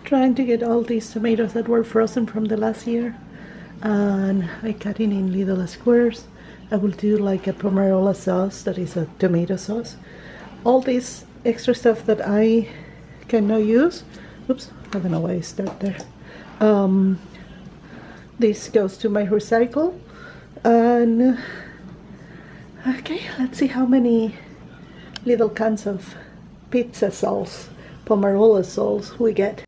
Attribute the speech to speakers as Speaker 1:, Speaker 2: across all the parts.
Speaker 1: trying to get all these tomatoes that were frozen from the last year, and I cut it in little squares. I will do like a pomarola sauce, that is a tomato sauce. All this extra stuff that I cannot use. Oops, I don't know why I start there. This goes to my recycle. And okay, let's see how many little cans of pizza sauce, pomarola sauce we get.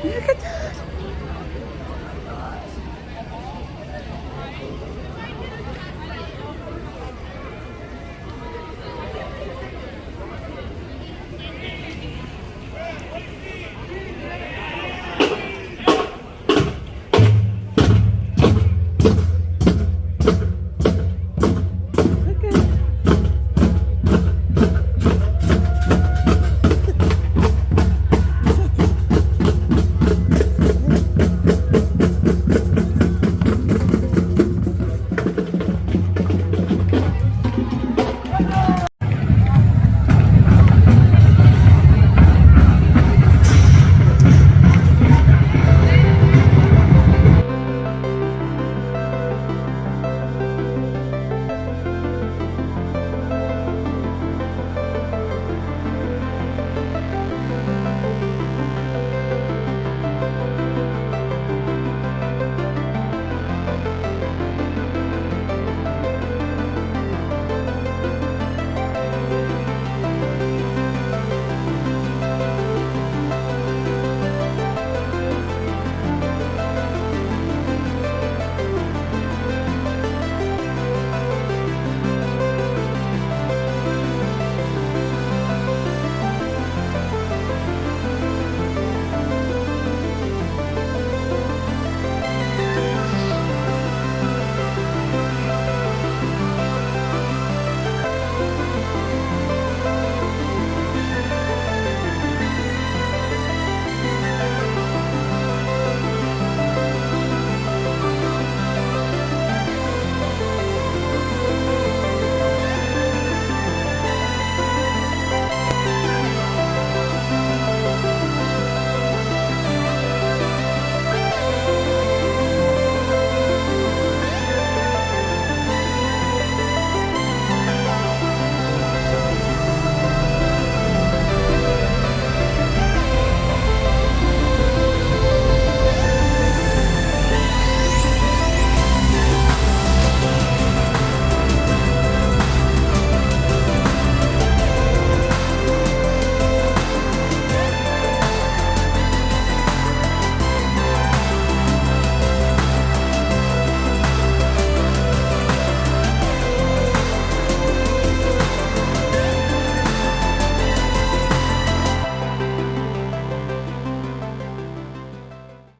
Speaker 1: Look at that!